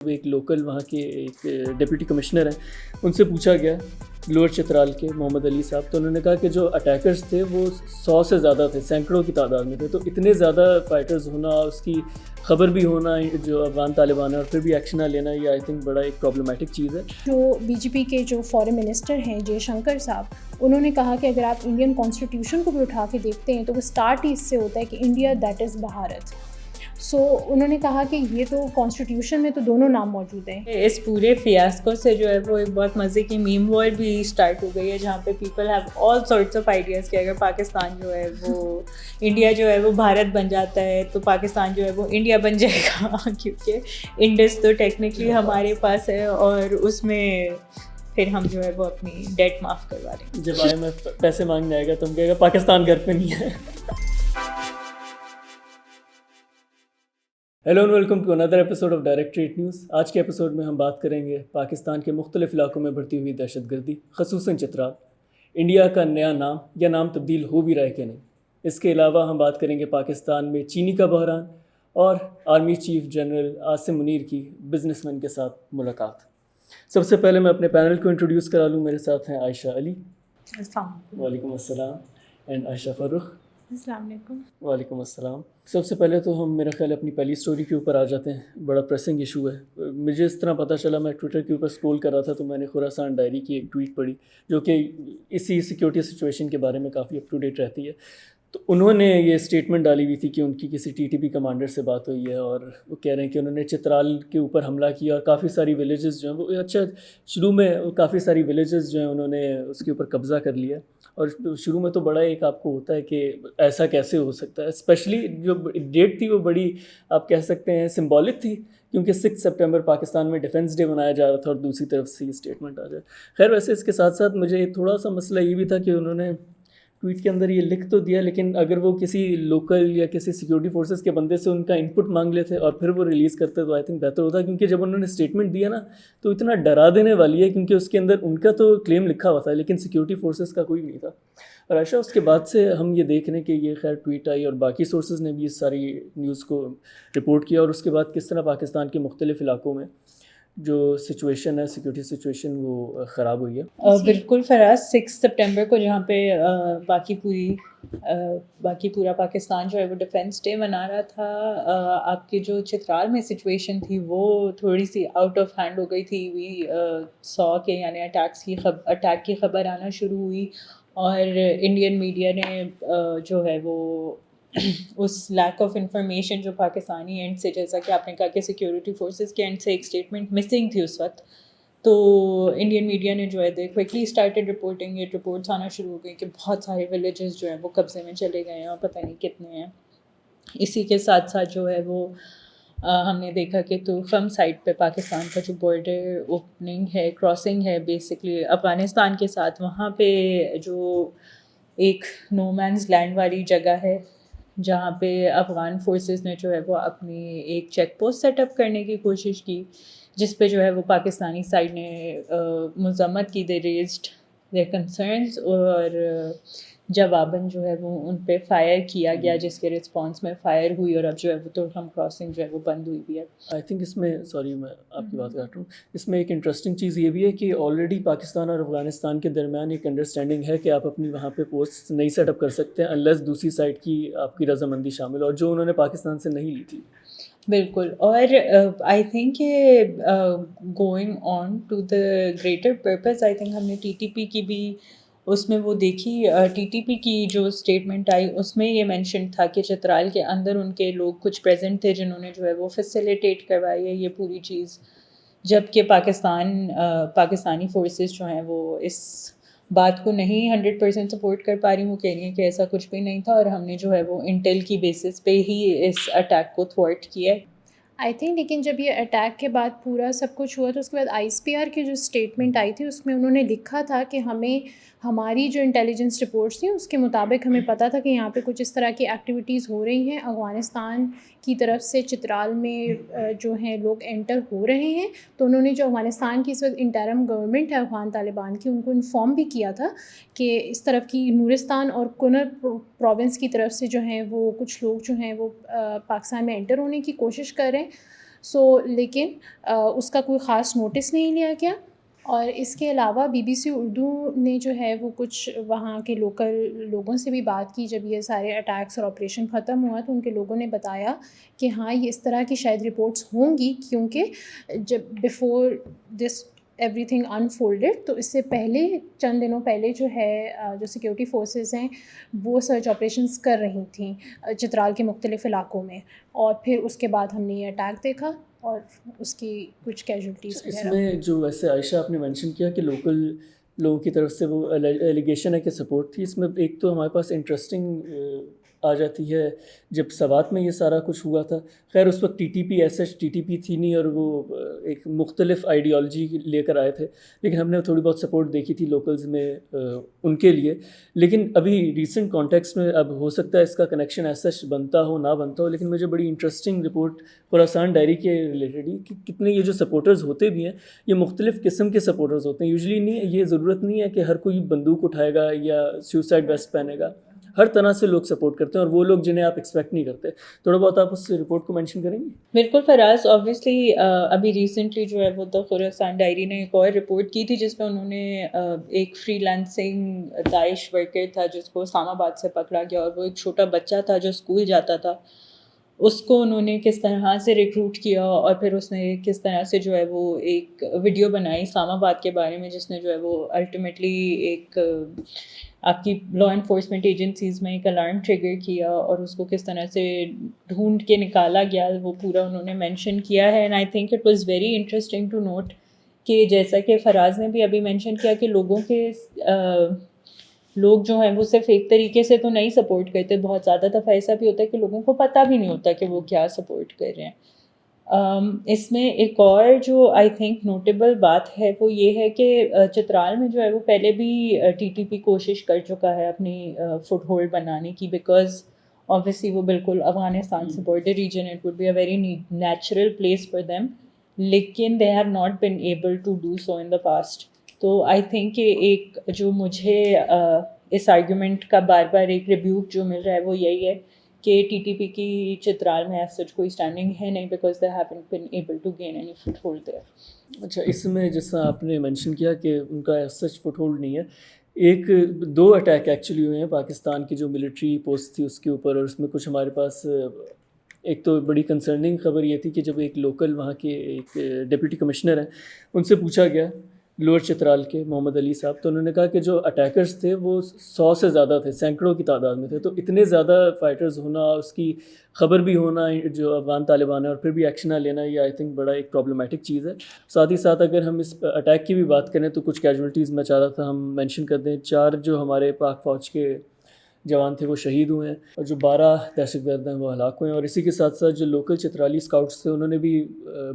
وہ ایک لوکل وہاں کے ایک ڈپٹی کمشنر ہیں، ان سے پوچھا گیا لوور چترال کے محمد علی صاحب، تو انہوں نے کہا کہ جو اٹیکرز تھے وہ 100 سے زیادہ تھے، سینکڑوں کی تعداد میں تھے. تو اتنے زیادہ فائٹرز ہونا، اس کی خبر بھی ہونا جو افغان طالبان ہے، اور پھر بھی ایکشن نہ لینا، یہ آئی تھنک بڑا ایک پرابلمٹک چیز ہے. جو بی جے پی کے جو فارن منسٹر ہیں جے شنکر صاحب، انہوں نے کہا کہ اگر آپ انڈین کانسٹیٹیوشن کو بھی اٹھا کے دیکھتے ہیں تو وہ اسٹارٹ ہی اس سے ہوتا ہے کہ انڈیا دیٹ از بھارت. سو انہوں نے کہا کہ یہ تو کانسٹیٹیوشن میں تو دونوں نام موجود ہیں. اس پورے فیاسکو سے جو ہے وہ ایک بہت مزے کی میم وار بھی اسٹارٹ ہو گئی ہے، جہاں پہ people have all sorts of ideas کہ اگر پاکستان جو ہے وہ انڈیا جو ہے وہ بھارت بن جاتا ہے تو پاکستان جو ہے وہ انڈیا بن جائے گا، کیونکہ انڈس تو ٹیکنیکلی ہمارے پاس ہے اور اس میں پھر ہم جو ہے وہ اپنی ڈیٹ معاف کروا رہے ہیں. جب IMF پیسے مانگنے آئے گا تو ہم کہے گا پاکستان گھر پہ نہیں ہے. Hello and welcome to another episode of directorate news. آج کے ایپیسوڈ میں ہم بات کریں گے پاکستان کے مختلف علاقوں میں بڑھتی ہوئی دہشت گردی، خصوصاً چترال. انڈیا کا نیا نام یا نام تبدیل ہو بھی رہا ہے کہ نہیں. اس کے علاوہ ہم بات کریں گے پاکستان میں چینی کا بحران اور army chief general Asim Munir کی بزنس مین کے ساتھ ملاقات. سب سے پہلے میں اپنے پینل کو انٹروڈیوس کرا لوں. میرے ساتھ ہیں عائشہ علی. السلام علیکم. وعلیکم السلام. اینڈ عائشہ فرخ. السلام علیکم. وعلیکم السلام. سب سے پہلے تو ہم میرا خیال اپنی پہلی سٹوری کے اوپر آ جاتے ہیں. بڑا پریسنگ ایشو ہے. مجھے اس طرح پتہ چلا، میں ٹویٹر کے اوپر اسکرول کر رہا تھا تو میں نے خراسان ڈائری کی ایک ٹویٹ پڑھی جو کہ اسی سیکورٹی سچویشن کے بارے میں کافی اپ ٹو ڈیٹ رہتی ہے. تو انہوں نے یہ اسٹیٹمنٹ ڈالی ہوئی تھی کہ ان کی کسی TTP کمانڈر سے بات ہوئی ہے اور وہ کہہ رہے ہیں کہ انہوں نے چترال کے اوپر حملہ کیا اور کافی ساری ولیجز جو ہیں وہ شروع میں کافی ساری ولیجز جو ہیں انہوں نے اس کے اوپر قبضہ کر لیا. اور شروع میں تو بڑا ایک آپ کو ہوتا ہے کہ ایسا کیسے ہو سکتا ہے. اسپیشلی جو ڈیٹ تھی وہ بڑی آپ کہہ سکتے ہیں سمبولک تھی، کیونکہ 6 سپٹمبر پاکستان میں ڈیفنس ڈے منایا جا رہا تھا اور دوسری طرف سے یہ اسٹیٹمنٹ آ جائے. خیر، ویسے اس کے ساتھ ساتھ مجھے تھوڑا سا مسئلہ یہ بھی تھا کہ انہوں نے ٹویٹ کے اندر یہ لکھ تو دیا، لیکن اگر وہ کسی لوکل یا کسی سیکورٹی فورسز کے بندے سے ان کا انپٹ مانگ لیتے اور پھر وہ ریلیز کرتے تو آئی تھنک بہتر ہوتا. کیونکہ جب انہوں نے اسٹیٹمنٹ دیا نا تو اتنا ڈرا دینے والی ہے، کیونکہ اس کے اندر ان کا تو کلیم لکھا ہوا تھا لیکن سیکورٹی فورسز کا کوئی نہیں تھا. اور عائشہ، اس کے بعد سے ہم یہ دیکھ رہے ہیں کہ یہ خیر ٹویٹ آئی اور باقی سورسز نے بھی اس ساری نیوز کو رپورٹ کیا، اور اس کے بعد کس طرح پاکستان کے مختلف علاقوں میں جو سچویشن ہے، سیکورٹی سچویشن، وہ خراب ہوئی ہے. بالکل فراز، 6 سپٹمبر کو جہاں پہ باقی پورا پاکستان جو ہے وہ ڈیفنس ڈے منا رہا تھا، آپ کی جو چترال میں سچویشن تھی وہ تھوڑی سی آؤٹ آف ہینڈ ہو گئی تھی. وی سو کے یعنی اٹیک کی خبر آنا شروع ہوئی اور انڈین میڈیا نے جو ہے وہ اس لیک آف انفارمیشن جو پاکستانی اینڈ سے، جیسا کہ آپ نے کہا کہ سیکورٹی فورسز کے اینڈ سے ایک اسٹیٹمنٹ مسنگ تھی اس وقت، تو انڈین میڈیا نے جو ہے کوئکلی اسٹارٹیڈ رپورٹنگ. یہ رپورٹس آنا شروع ہو گئی کہ بہت سارے ولیجز جو ہیں وہ قبضے میں چلے گئے ہیں اور پتہ نہیں کتنے ہیں. اسی کے ساتھ ساتھ جو ہے وہ ہم نے دیکھا کہ توفم سائڈ پہ پاکستان کا جو بارڈر اوپننگ ہے، کراسنگ ہے بیسکلی افغانستان کے ساتھ، وہاں پہ جو ایک نو مینز لینڈ والی جگہ ہے جہاں پہ افغان فورسز نے جو ہے وہ اپنی ایک چیک پوسٹ سیٹ اپ کرنے کی کوشش کی، جس پہ جو ہے وہ پاکستانی سائڈ نے مذمت کی، دے ریزڈ دیئر کنسرنز، اور جواباً جو ہے وہ ان پہ فائر کیا گیا، جس کے رسپانس میں فائر ہوئی اور اب جو ہے وہ توفم کراسنگ جو ہے وہ بند ہوئی بھی ہے. آئی تھنک اس میں میں آپ کی بات کر رہا ہوں، اس میں ایک انٹرسٹنگ چیز یہ بھی ہے کہ آلریڈی پاکستان اور افغانستان کے درمیان ایک انڈرسٹینڈنگ ہے کہ آپ اپنی وہاں پہ پوسٹ نہیں سیٹ اپ کر سکتے انلیس دوسری سائڈ کی آپ کی رضامندی شامل، اور جو انہوں نے پاکستان سے نہیں لی تھی. بالکل. اور آئی تھنک کہ going on to the greater purpose, I think ہم نے TTP کی بھی اس میں وہ دیکھی. TTP کی جو اسٹیٹمنٹ آئی اس میں یہ مینشن تھا کہ چترال کے اندر ان کے لوگ کچھ پریزنٹ تھے جنہوں نے جو ہے وہ فیسیلیٹیٹ کروائی ہے یہ پوری چیز، جبکہ پاکستانی فورسز جو ہیں وہ اس بات کو نہیں 100% سپورٹ کر پا رہی. وہ کہہ رہی ہیں کہ ایسا کچھ بھی نہیں تھا اور ہم نے جو ہے وہ انٹیل کی بیسس پہ ہی اس اٹیک کو تھوارٹ کیا ہے. آئی تھنک لیکن جب یہ اٹیک کے بعد پورا سب کچھ ہوا تو اس کے بعد ISPR کی جو اسٹیٹمنٹ آئی تھی اس میں انہوں نے لکھا تھا کہ ہماری جو انٹیلیجنس رپورٹس تھیں اس کے مطابق ہمیں پتہ تھا کہ یہاں پہ کچھ اس طرح کی ایکٹیویٹیز ہو رہی ہیں افغانستان کی طرف سے، چترال میں جو ہیں لوگ انٹر ہو رہے ہیں. تو انہوں نے جو افغانستان کی اس وقت انٹرم گورنمنٹ ہے افغان طالبان کی، ان کو انفارم بھی کیا تھا کہ اس طرف کی نورستان اور کنر پروونس کی طرف سے جو ہیں وہ کچھ لوگ جو ہیں وہ پاکستان میں انٹر ہونے کی کوشش کر رہے ہیں. لیکن اس کا کوئی خاص نوٹس نہیں لیا گیا. اور اس کے علاوہ بی بی سی اردو نے جو ہے وہ کچھ وہاں کے لوکل لوگوں سے بھی بات کی. جب یہ سارے اٹیکس اور آپریشن ختم ہوا تو ان کے لوگوں نے بتایا کہ ہاں یہ اس طرح کی شاید رپورٹس ہوں گی، کیونکہ جب before this every thing unfolded, تو اس سے پہلے چند دنوں پہلے جو ہے جو سیکیورٹی فورسز ہیں وہ سرچ آپریشنس کر رہی تھیں چترال کے مختلف علاقوں میں. اور پھر اس کے بعد ہم نے یہ اٹیک دیکھا اور اس کی کچھ کیجولٹیز اس میں جو ویسے عائشہ آپ نے مینشن کیا کہ لوکل لوگوں کی طرف سے وہ ایلیگیشن ہے کہ سپورٹ تھی، اس میں ایک تو ہمارے پاس انٹرسٹنگ آ جاتی ہے جب سوات میں یہ سارا کچھ ہوا تھا. خیر اس وقت ٹی ٹی پی ایسا ٹی ٹی پی تھی نہیں اور وہ ایک مختلف آئیڈیالوجی لے کر آئے تھے، لیکن ہم نے تھوڑی بہت سپورٹ دیکھی تھی لوکلز میں ان کے لیے. لیکن ابھی ریسنٹ کانٹیکسٹ میں اب ہو سکتا ہے اس کا کنیکشن ایسا بنتا ہو نہ بنتا ہو، لیکن مجھے بڑی انٹرسٹنگ رپورٹ خراسان ڈائری کے ریلیٹڈ ہی کہ کتنے یہ جو سپورٹرز ہوتے بھی ہیں یہ مختلف قسم کے سپورٹرز ہوتے ہیں. یوزلی نہیں یہ ضرورت نہیں ہے کہ ہر کوئی بندوق اٹھائے گا یا سیوسائڈ ویسٹ پہنے گا، ہر طرح سے لوگ سپورٹ کرتے ہیں اور وہ لوگ جنہیں آپ ایکسپیکٹ نہیں کرتے. تھوڑا بہت آپ اس رپورٹ کو مینشن کریں گے؟ بالکل فراز، آبویسلی ابھی ریسنٹلی جو ہے وہ تو خراسان ڈائری نے ایک اور رپورٹ کی تھی جس میں انہوں نے ایک فری لانسنگ داعش ورکر تھا جس کو اسلام آباد سے پکڑا گیا، اور وہ ایک چھوٹا بچہ تھا جو اسکول جاتا تھا، اس کو انہوں نے کس طرح سے ریکروٹ کیا اور پھر اس نے کس طرح سے جو ہے وہ ایک ویڈیو بنائی اسلام آباد کے بارے میں جس نے جو ہے وہ الٹیمیٹلی ایک آپ کی لا انفورسمنٹ ایجنسیز میں ایک الارم ٹریگر کیا، اور اس کو کس طرح سے ڈھونڈ کے نکالا گیا وہ پورا انہوں نے مینشن کیا ہے. And I think it was very interesting to note کہ جیسا کہ فراز نے بھی ابھی مینشن کیا کہ لوگ جو ہیں وہ صرف ایک طریقے سے تو نہیں سپورٹ کرتے، بہت زیادہ دفعہ ایسا بھی ہوتا ہے کہ لوگوں کو پتہ بھی نہیں ہوتا کہ وہ کیا سپورٹ کر رہے ہیں. اس میں ایک اور جو آئی تھنک نوٹیبل بات ہے وہ یہ ہے کہ چترال میں جو ہے وہ پہلے بھی ٹی ٹی پی کوشش کر چکا ہے اپنی فٹ ہولڈ بنانے کی، بیکاز obviously وہ بالکل افغانستان سے border region, it would be a very natural place for them، لیکن they have not been able to do so in the past. تو آئی تھنک کہ ایک جو مجھے اس آرگیومنٹ کا بار بار ایک ریبیوک جو مل رہا ہے وہ یہی ہے کہ ٹی ٹی پی کی چترال میں ایز سچ کوئی اسٹینڈنگ ہے نہیں، because they haven't been able to gain any foothold there. اچھا، اس میں جس طرح آپ نے مینشن کیا کہ ان کا ایز سچ فٹ ہولڈ نہیں ہے، ایک دو اٹیک ایکچولی ہوئے ہیں پاکستان کی جو ملٹری پوسٹ تھی اس کے اوپر، اور اس میں کچھ ہمارے پاس ایک تو بڑی کنسرننگ خبر یہ تھی کہ جب ایک لوکل وہاں کے ایک ڈپٹی کمشنر ہیں ان سے پوچھا گیا لوور چترال کے محمد علی صاحب، تو انہوں نے کہا کہ جو اٹیکرز تھے وہ 100 سے زیادہ تھے، سینکڑوں کی تعداد میں تھے. تو اتنے زیادہ فائٹرز ہونا، اس کی خبر بھی ہونا جو افغان طالبان ہے، اور پھر بھی ایکشن نہ لینا، یہ آئی تھنک بڑا ایک پرابلمٹک چیز ہے. ساتھ ہی ساتھ اگر ہم اس اٹیک کی بھی بات کریں تو کچھ کیجولٹیز میں چاہ رہا تھا ہم مینشن کر دیں. 4 جو ہمارے پاک فوج کے جوان تھے وہ شہید ہوئے ہیں اور جو 12 دہشت گرد ہیں وہ ہلاک ہوئے ہیں. اور اسی کے ساتھ ساتھ جو لوکل چترالی اسکاؤٹس تھے انہوں نے بھی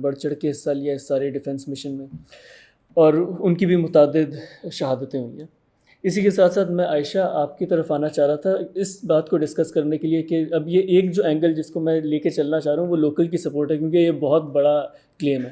بڑھ چڑھ کے حصہ لیا اس سارے ڈیفنس مشن میں، اور ان کی بھی متعدد شہادتیں ہوئی ہیں. اسی کے ساتھ ساتھ میں عائشہ آپ کی طرف آنا چاہ رہا تھا اس بات کو ڈسکس کرنے کے لیے کہ اب یہ ایک جو اینگل جس کو میں لے کے چلنا چاہ رہا ہوں وہ لوکل کی سپورٹ ہے، کیونکہ یہ بہت بڑا کلیم ہے.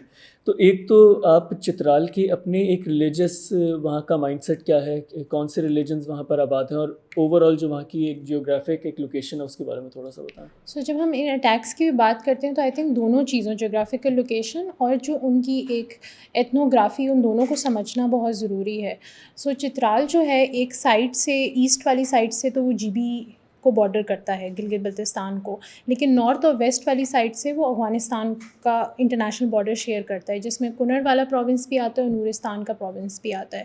تو ایک تو آپ چترال کے اپنے ایک ریلیجس وہاں کا مائنڈ سیٹ کیا ہے، کون سے ریلیجنز وہاں پر آباد ہیں، اور اوور آل جو وہاں کی ایک جیوگرافک ایک لوکیشن ہے اس کے بارے میں تھوڑا سا بتائیں. جب ہم ان اٹیکس کی بھی بات کرتے ہیں تو آئی تھنک دونوں چیزوں، جیوگرافیکل لوکیشن اور جو ان کی ایک ایتھنوگرافی، ان دونوں کو سمجھنا بہت ضروری ہے. چترال جو ہے ایک سائڈ سے، ایسٹ والی سائڈ سے تو وہ جی بی کو بارڈر کرتا ہے، گلگت بلتستان کو، لیکن نارتھ اور ویسٹ والی سائڈ سے وہ افغانستان کا انٹرنیشنل بارڈر شیئر کرتا ہے، جس میں کنڑ والا پروونس بھی آتا ہے اور نورستان کا پروونس بھی آتا ہے.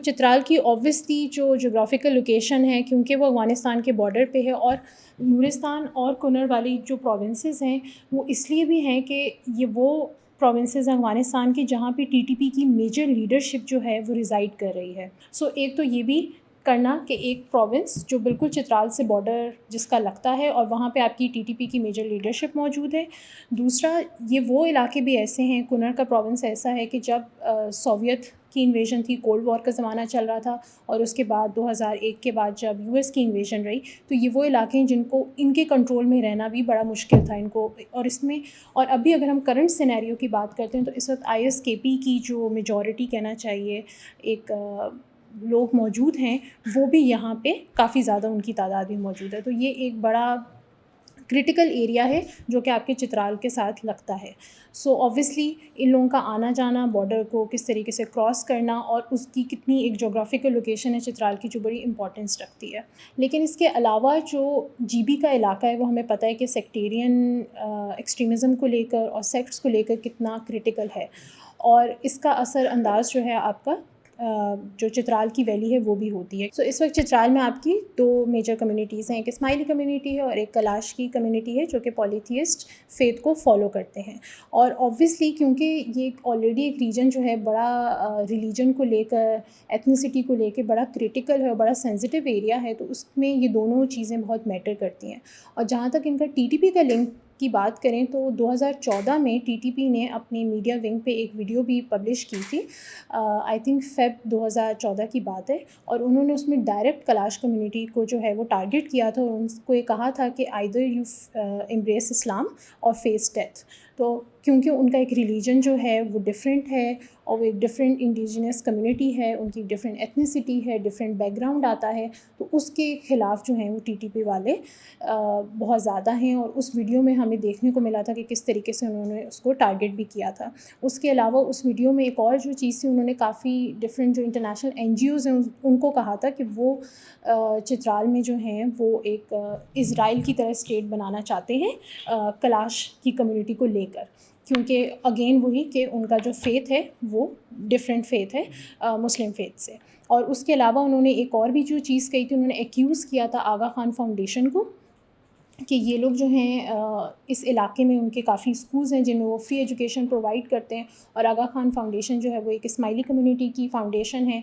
چترال کی اوبویسلی جو جغرافیکل لوکیشن ہے، کیونکہ وہ افغانستان کے بارڈر پہ ہے، اور نورستان اور کنڑ والی جو پروونسز ہیں وہ اس لیے بھی ہیں کہ یہ وہ پروونسز ہیں افغانستان کی جہاں پہ ٹی ٹی پی کی میجر لیڈرشپ جو ہے وہ ریزائڈ کر رہی ہے. ایک تو یہ بھی کرنا کہ ایک پروونس جو بالکل چترال سے بارڈر جس کا لگتا ہے اور وہاں پہ آپ کی ٹی ٹی پی کی میجر لیڈرشپ موجود ہے. دوسرا، یہ وہ علاقے بھی ایسے ہیں، کنڑ کا پروونس ایسا ہے کہ جب سوویت کی انویژن تھی، کولڈ وار کا زمانہ چل رہا تھا، اور اس کے بعد 2001 کے بعد جب یو ایس کی انویژن رہی، تو یہ وہ علاقے ہیں جن کو ان کے کنٹرول میں رہنا بھی بڑا مشکل تھا ان کو. اور اس میں، اور ابھی اگر ہم کرنٹ سینیریو کی بات کرتے ہیں تو اس وقت آئی ایس کے پی کی جو میجورٹی کہنا چاہیے ایک لوگ موجود ہیں، وہ بھی یہاں پہ کافی زیادہ ان کی تعداد بھی موجود ہے. تو یہ ایک بڑا کرٹیکل ایریا ہے جو کہ آپ کے چترال کے ساتھ لگتا ہے. سو آبویسلی ان لوگوں کا آنا جانا بارڈر کو کس طریقے سے کراس کرنا اور اس کی کتنی ایک جغرافیکل لوکیشن ہے چترال کی جو بڑی امپورٹنس رکھتی ہے. لیکن اس کے علاوہ جو جی بی کا علاقہ ہے وہ ہمیں پتہ ہے کہ سیکٹیرین ایکسٹریمزم کو لے کر اور سیکٹس کو لے کر کتنا کرٹیکل ہے, اور اس کا اثر انداز جو ہے آپ کا جو چترال کی ویلی ہے وہ بھی ہوتی ہے. سو اس وقت چترال میں آپ کی 2 میجر کمیونٹیز ہیں, ایک اسماعیلی کمیونٹی ہے اور ایک کلاش کی کمیونٹی ہے جو کہ پولیتھیسٹ فیتھ کو فالو کرتے ہیں. اور آبویسلی کیونکہ یہ آلریڈی ایک ریجن جو ہے بڑا ریلیجن کو لے کر ایتھنیسٹی کو لے کے بڑا کرٹیکل ہے اور بڑا سینسٹیو ایریا ہے, تو اس میں یہ دونوں چیزیں بہت میٹر کرتی ہیں. اور جہاں تک ان کا ٹی ٹی پی کا لنک کی بات کریں تو 2014 میں ٹی ٹی پی نے اپنی میڈیا ونگ پہ ایک ویڈیو بھی پبلش کی تھی, آئی تھنک فیب 2014 کی بات ہے, اور انہوں نے اس میں ڈائریکٹ کلاش کمیونٹی کو جو ہے وہ ٹارگیٹ کیا تھا اور ان کو یہ کہا تھا کہ آئدر یو امبریس اسلام اور فیس ڈیتھ. تو کیونکہ ان کا ایک ریلیجن جو ہے وہ ڈفرینٹ ہے اور وہ ایک ڈفرینٹ انڈیجنس کمیونٹی ہے, ان کی ڈفرینٹ ایتھنیسٹی ہے, ڈفرینٹ بیک گراؤنڈ آتا ہے, تو اس کے خلاف جو ہیں وہ ٹی ٹی پی والے بہت زیادہ ہیں. اور اس ویڈیو میں ہمیں دیکھنے کو ملا تھا کہ کس طریقے سے انہوں نے اس کو ٹارگیٹ بھی کیا تھا. اس کے علاوہ اس ویڈیو میں ایک اور جو چیز تھی, انہوں نے کافی ڈفرینٹ جو انٹرنیشنل این جی اوز ہیں ان کو کہا تھا کہ وہ چترال میں جو ہیں وہ ایک اسرائیل کی طرح اسٹیٹ بنانا چاہتے ہیں کلاش کی کمیونٹی کو لے کر, کیونکہ اگین وہی کہ ان کا جو فیتھ ہے وہ ڈفرینٹ فیتھ ہے مسلم فیتھ سے. اور اس کے علاوہ انہوں نے ایک اور بھی جو چیز کہی تھی, انہوں نے ایکیوز کیا تھا آغا خان فاؤنڈیشن کو کہ یہ لوگ جو ہیں اس علاقے میں ان کے کافی اسکولز ہیں جن میں وہ فری ایجوکیشن پرووائڈ کرتے ہیں, اور آغا خان فاؤنڈیشن جو ہے وہ ایک اسماعیلی کمیونٹی کی فاؤنڈیشن ہے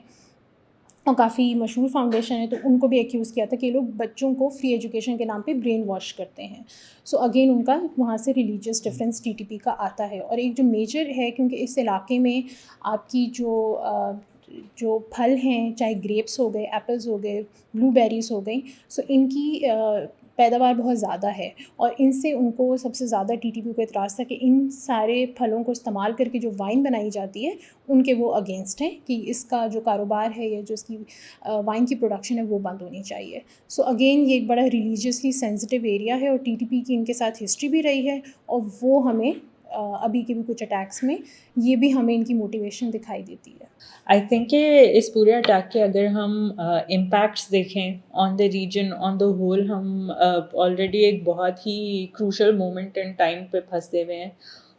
اور کافی مشہور فاؤنڈیشن ہے, تو ان کو بھی ایکیوز کیا تھا کہ یہ لوگ بچوں کو فری ایجوکیشن کے نام پہ برین واش کرتے ہیں. سو اگین ان کا وہاں سے religious difference T T P کا آتا ہے. اور ایک جو میجر ہے, کیونکہ اس علاقے میں آپ کی جو پھل ہیں, چاہے گریپس ہو گئے, ایپلز ہو گئے, بلو بیریز ہو گئیں, سو ان کی پیداوار بہت زیادہ ہے, اور ان سے ان کو سب سے زیادہ ٹی ٹی پی کو اعتراض تھا کہ ان سارے پھلوں کو استعمال کر کے جو وائن بنائی جاتی ہے ان کے وہ اگینسٹ ہیں کہ اس کا جو کاروبار ہے یا جو اس کی وائن کی پروڈکشن ہے وہ بند ہونی چاہیے. سو اگین یہ ایک بڑا ریلیجیسلی سینسٹیو ایریا ہے, اور ٹی ٹی پی کی ان کے ساتھ ہسٹری بھی رہی ہے, اور وہ ہمیں ابھی کے بھی کچھ اٹیکس میں یہ بھی ہمیں ان کی موٹیویشن دکھائی دیتی ہے. آئی تھنک کہ اس پورے اٹیک کے اگر ہم امپیکٹس دیکھیں on the region on the whole, ہم آلریڈی ایک بہت ہی کروشل مومنٹ اینڈ ٹائم پہ پھنسے ہوئے ہیں.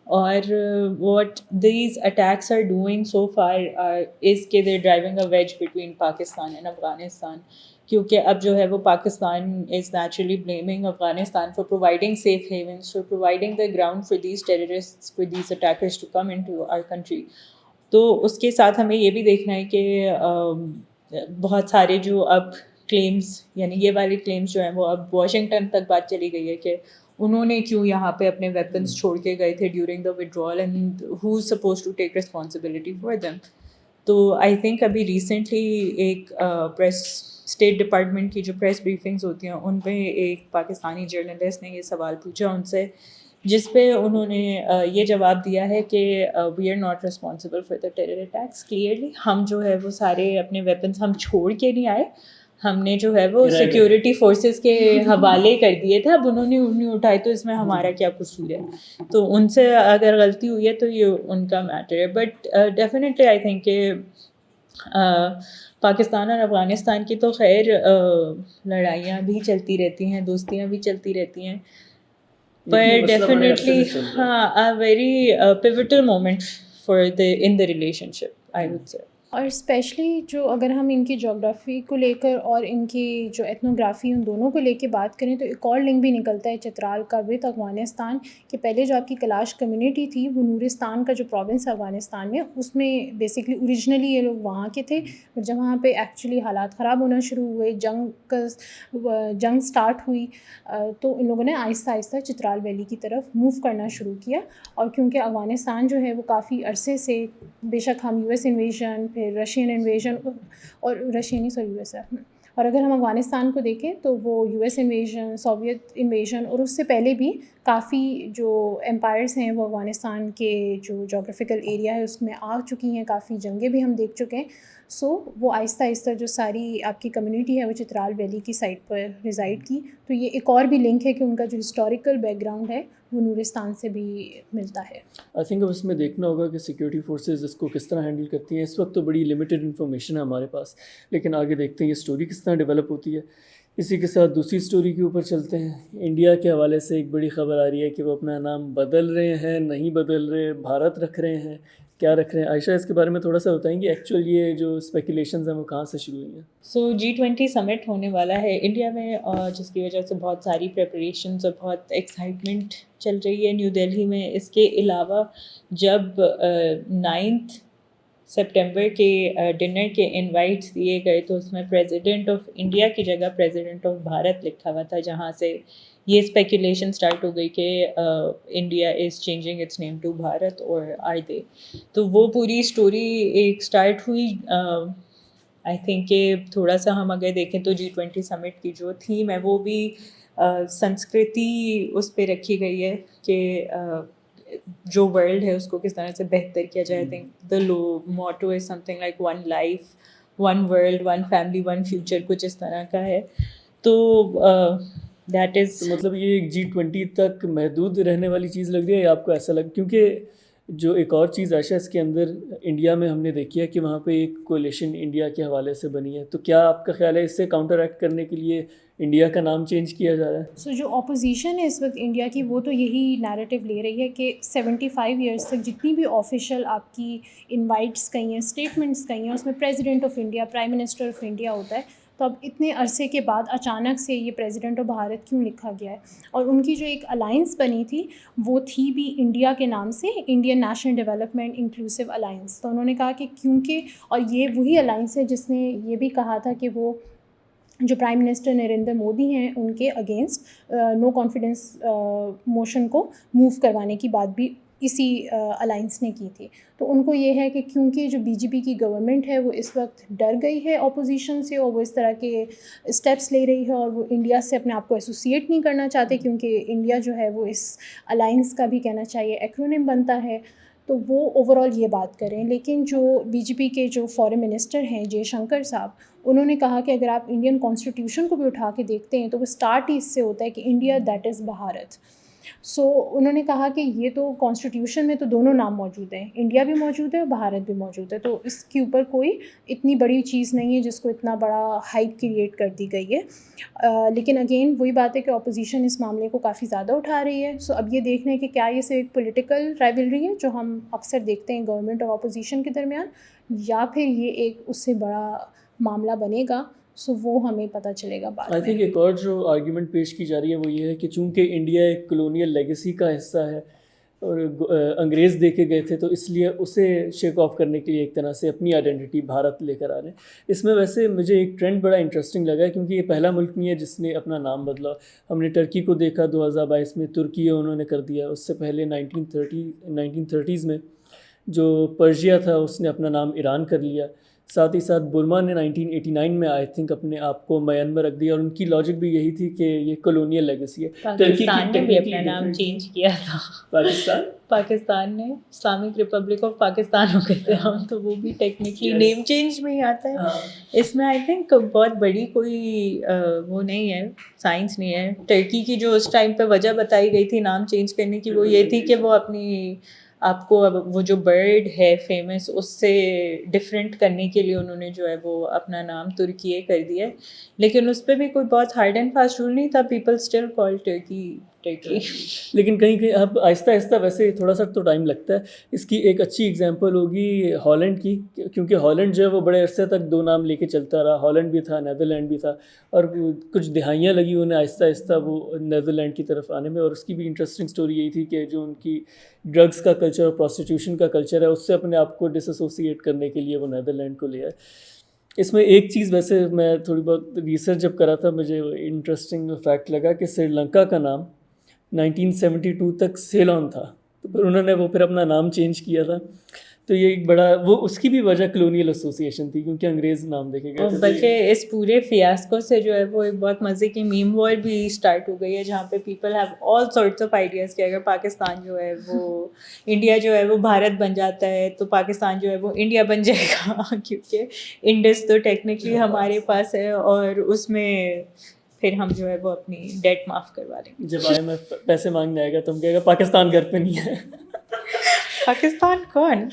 اور what these attacks are doing so far is کہ they driving a wedge between Pakistan and Afghanistan, کیونکہ اب جو ہے وہ Pakistan is naturally blaming Afghanistan for providing safe havens, for providing the ground for these terrorist, for these attackers to come in to our country. تو اس کے ساتھ ہمیں یہ بھی دیکھنا ہے کہ بہت سارے جو اب کلیمز, یعنی یہ والے کلیمز جو ہیں وہ اب واشنگٹن تک بات چلی گئی ہے کہ انہوں نے کیوں یہاں پہ اپنے ویپنس چھوڑ کے گئے تھے during the withdrawal, and who is supposed to take responsibility for them. تو آئی تھنک ابھی ریسنٹلی ایک پریس اسٹیٹ ڈپارٹمنٹ کی جو پریس بریفنگز ہوتی ہیں ان پہ ایک پاکستانی جرنلسٹ نے یہ سوال پوچھا ان سے, جس پہ انہوں نے یہ جواب دیا ہے کہ we are not responsible for the terror attacks. Clearly ہم جو ہے وہ سارے اپنے ویپنس ہم چھوڑ کے نہیں آئے, ہم نے جو ہے وہ سیکیورٹی فورسز کے حوالے کر دیے تھے, اب انہوں نے انہیں اٹھائے تو اس میں ہمارا کیا قصور ہے. تو ان سے اگر غلطی ہوئی ہے تو یہ ان کا میٹر ہے. بٹ ڈیفینیٹلی آئی تھنک کہ پاکستان اور افغانستان کی تو خیر لڑائیاں بھی چلتی رہتی ہیں, دوستیاں بھی چلتی رہتی ہیں, but definitely a very pivotal moment for in the relationship, I would say. اور اسپیشلی جو اگر ہم ان کی جغرافی کو لے کر اور ان کی جو ایتھنوگرافی ان دونوں کو لے کے بات کریں تو ایک اور لنک بھی نکلتا ہے چترال کا وتھ افغانستان, کہ پہلے جو آپ کی کلاش کمیونٹی تھی وہ نورستان کا جو پروونس ہے افغانستان میں, اس میں بیسکلی اوریجنلی یہ لوگ وہاں کے تھے, اور جب وہاں پہ ایکچولی حالات خراب ہونا شروع ہوئے, جنگ سٹارٹ ہوئی, تو ان لوگوں نے آہستہ آہستہ چترال ویلی کی طرف موو کرنا شروع کیا. اور کیونکہ افغانستان جو ہے وہ کافی عرصے سے, بے شک ہم یو ایس انویژن, پھر رشین انویژن, اور یو ایس ہے, اور اگر ہم افغانستان کو دیکھیں تو وہ U S invasion, Soviet invasion, اور اس سے پہلے بھی کافی جو امپائرس ہیں وہ افغانستان کے جو جغرافیکل ایریا ہے اس میں آ چکی ہیں, کافی جنگیں بھی ہم دیکھ چکے ہیں. سو وہ آہستہ آہستہ جو ساری آپ کی کمیونٹی ہے وہ چترال ویلی کی سائڈ پر ریزائڈ کی. تو یہ ایک اور بھی لنک ہے کہ ان کا جو ہسٹوریکل بیک گراؤنڈ ہے وہ نورستان سے بھی ملتا ہے. آئی تھنک اب اس میں دیکھنا ہوگا کہ سیکورٹی فورسز اس کو کس طرح ہینڈل کرتی ہیں. اس وقت تو بڑی لمیٹڈ انفارمیشن ہے ہمارے پاس, لیکن آگے دیکھتے ہیں یہ اسٹوری کس طرح ڈیولپ ہوتی ہے. اسی کے ساتھ دوسری اسٹوری کے اوپر چلتے ہیں. انڈیا کے حوالے سے ایک بڑی خبر آ رہی ہے کہ وہ اپنا نام بدل رہے ہیں, نہیں بدل رہے, بھارت رکھ رہے ہیں, کیا رکھ رہے ہیں؟ عائشہ اس کے بارے میں تھوڑا سا بتائیں گے ایکچوئل یہ جو اسپیکولیشنز ہیں وہ کہاں سے شروع ہوئی ہیں؟ سو G20 سمٹ ہونے والا ہے انڈیا میں, اور جس کی وجہ سے بہت ساری پریپریشنز اور بہت ایکسائٹمنٹ چل رہی ہے نیو دہلی میں. اس کے علاوہ جب 9 سپٹمبر کے ڈنر کے انوائٹس دیے گئے تو اس میں پریزیڈنٹ آف انڈیا کی جگہ پریزیڈنٹ آف بھارت لکھا ہوا تھا, جہاں سے یہ اسپیکولیشن اسٹارٹ ہو گئی کہ India is changing its name to Bharat اور آر دے. تو وہ پوری اسٹوری ایک اسٹارٹ ہوئی. آئی تھنک کہ تھوڑا سا ہم اگر دیکھیں تو G20 سمٹ کی جو تھیم ہے وہ بھی سنسکرتی اس پہ رکھی گئی ہے کہ جو ورلڈ ہے اس کو کس طرح سے بہتر کیا جائے. I think the motto is something like 1 life 1 world 1 family 1 future, کچھ اس طرح کا ہے. تو دیٹ از مطلب یہ ایک G20 تک محدود رہنے والی چیز لگ رہی ہے یا آپ کو ایسا لگ, کیونکہ جو ایک اور چیز عائشہ اس کے اندر انڈیا میں ہم نے دیکھی ہے کہ وہاں پہ ایک کولیشن انڈیا کے حوالے سے بنی ہے, تو کیا آپ کا خیال ہے اس سے کاؤنٹر ایکٹ کرنے کے لیے انڈیا کا نام چینج کیا جا رہا ہے؟ سو جو اپوزیشن ہے اس وقت انڈیا کی وہ تو یہی نیریٹو لے رہی ہے کہ 75 ایئرس تک جتنی بھی آفیشیل آپ کی انوائٹس گئی ہیں, اسٹیٹمنٹس گئی ہیں, اس میں president of India, prime minister of India ہوتا ہے. تو اب اتنے عرصے کے بعد اچانک سے یہ پریزیڈنٹ آف بھارت کیوں لکھا گیا ہے؟ اور ان کی جو ایک الائنس بنی تھی وہ تھی بھی انڈیا کے نام سے, Indian national development inclusive alliance. تو انہوں نے کہا کہ کیونکہ, اور یہ وہی الائنس ہے جس نے یہ بھی کہا تھا کہ وہ جو پرائم منسٹر نریندر مودی ہیں ان کے اگینسٹ نو کانفیڈنس موشن کو موو کروانے کی بات بھی اسی الائنس نے کی تھی. تو ان کو یہ ہے کہ کیونکہ جو BJP کی گورنمنٹ ہے وہ اس وقت ڈر گئی ہے اپوزیشن سے اور وہ اس طرح کے اسٹیپس لے رہی ہے اور وہ انڈیا سے اپنے آپ کو ایسوسیٹ نہیں کرنا چاہتے, کیونکہ انڈیا جو ہے وہ اس الائنس کا بھی کہنا چاہیے ایکرونیم بنتا ہے. تو وہ اوور آل یہ بات کریں. لیکن جو BJP کے جو فارن منسٹر ہیں جے شنکر صاحب, انہوں نے کہا کہ اگر آپ انڈین کانسٹیٹیوشن کو بھی اٹھا کے دیکھتے ہیں تو وہ اسٹارٹ ہی اس سے ہوتا ہے کہ انڈیا دیٹ از بھارت. سو انہوں نے کہا کہ یہ تو کانسٹیٹیوشن میں تو دونوں نام موجود ہیں, انڈیا بھی موجود ہے اور بھارت بھی موجود ہے, تو اس کے اوپر کوئی اتنی بڑی چیز نہیں ہے جس کو اتنا بڑا ہائپ کریٹ کر دی گئی ہے. لیکن اگین وہی بات ہے کہ اپوزیشن اس معاملے کو کافی زیادہ اٹھا رہی ہے. سو اب یہ دیکھنا ہے کہ کیا یہ صرف ایک پولیٹیکل رائیولری ہے جو ہم اکثر دیکھتے ہیں گورنمنٹ اور اپوزیشن کے درمیان, یا پھر یہ ایک اس سے بڑا معاملہ بنے گا. سو وہ ہمیں پتہ چلے گا بعد میں. آئی تھنک ایک اور جو آرگیومنٹ پیش کی جا رہی ہے وہ یہ ہے کہ چونکہ انڈیا ایک کلونیل لیگیسی کا حصہ ہے اور انگریز دے کے گئے تھے, تو اس لیے اسے شیک آف کرنے کے لیے ایک طرح سے اپنی آئیڈینٹی بھارت لے کر آ رہے ہیں. اس میں ویسے مجھے ایک ٹرینڈ بڑا انٹرسٹنگ لگا ہے کیونکہ یہ پہلا ملک نہیں ہے جس نے اپنا نام بدلا. ہم نے ٹرکی کو دیکھا 2022 میں, ترکی انہوں نے کر دیا. اس سے پہلے 1930s میں جو پرشیا تھا اس نے اپنا نام ایران کر لیا. ساتھ ہی ساتھ برما نے 1989 میں آئی تھنک اپنے آپ کو میانمار رکھ دیا, اور ان کی لاجک بھی یہی تھی کہ یہ کلونیل لیگیسی ہے. پاکستان نے بھی اپنا نام چینج کیا تھا. پاکستان نے اسلامک ریپبلک آف پاکستان ہو گئے تھے ہم, تو وہ بھی ٹیکنیکلی نیم چینج میں ہی آتا ہے. اس میں آئی تھنک بہت بڑی کوئی وہ نہیں ہے, سائنس نہیں ہے. ٹرکی کی جو اس ٹائم پہ وجہ بتائی گئی تھی نام چینج کرنے کی وہ یہ تھی کہ وہ اپنی آپ کو وہ جو برڈ ہے فیمس اس سے ڈفرینٹ کرنے کے لیے انہوں نے جو ہے وہ اپنا نام ترکیے کر دیا. لیکن اس پہ بھی کوئی بہت ہارڈ اینڈ فاسٹ رول نہیں تھا. پیپل اسٹل کال ٹرکی. لیکن کہیں کہیں اب آہستہ آہستہ ویسے تھوڑا سا تو ٹائم لگتا ہے. اس کی ایک اچھی اگزامپل ہوگی ہالینڈ کی, کیونکہ ہالینڈ جو ہے وہ بڑے عرصے تک 2 نام لے کے چلتا رہا. ہالینڈ بھی تھا, نیدرلینڈ بھی تھا, اور کچھ دہائیاں لگی انہیں آہستہ آہستہ وہ نیدرلینڈ کی طرف آنے میں. اور اس کی بھی انٹرسٹنگ سٹوری یہی تھی کہ جو ان کی ڈرگس کا کلچر اور پروسٹیٹیوشن کا کلچر ہے اس سے اپنے آپ کو ڈس ایسوسیٹ کرنے کے لیے وہ نیدرلینڈ کو لے آئے. اس میں ایک چیز ویسے میں تھوڑی بہت ریسرچ جب کرا تھا مجھے انٹرسٹنگ فیکٹ لگا کہ سری لنکا کا نام 1972 تک سیلون تھا, تو پھر انہوں نے وہ پھر اپنا نام چینج کیا تھا. تو یہ ایک بڑا وہ اس کی بھی وجہ کلونیل ایسوسیشن تھی کیونکہ انگریز نام دیکھے گئے تھے. بلکہ اس پورے فیاسکو سے جو ہے وہ ایک بہت مزے کی میم وار بھی اسٹارٹ ہو گئی ہے جہاں پہ people have all sorts of ideas کہ اگر پاکستان جو ہے وہ انڈیا جو ہے وہ بھارت بن جاتا ہے تو پاکستان جو ہے وہ انڈیا بن جائے گا کیونکہ انڈس تو ٹیکنیکلی ہمارے پاس ہے اور اس میں پھر ہم جو ہے وہ اپنی ڈیٹ معاف کروا لیں گے. جب IMF پیسے مانگنے آئے گا تو ہم کہے گا پاکستان گھر پہ نہیں ہے. پاکستان کون؟